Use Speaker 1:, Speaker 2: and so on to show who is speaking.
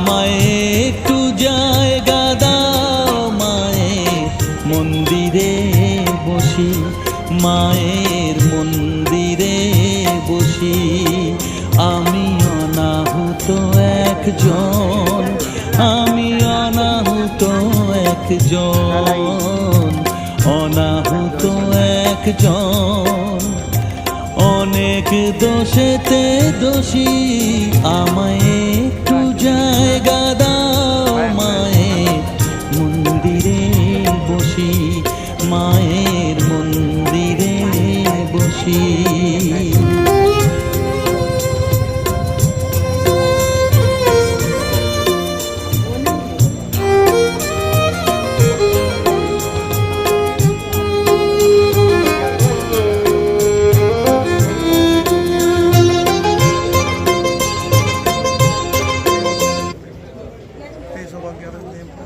Speaker 1: আমায় একটু জায়গা দাও মায়ের মন্দিরে বসি, মায়ের মন্দিরে বসি। আমি অনাহুত একজন, আমি অনাহুত একজন, অনাহুত একজন। অনেক দোষেতে দোষী, আমায় একটু জায়গা দাও মায়ের মন্দিরে বসি, মায়ের মন্দিরে বসি।
Speaker 2: Peso va a quedar en tiempo.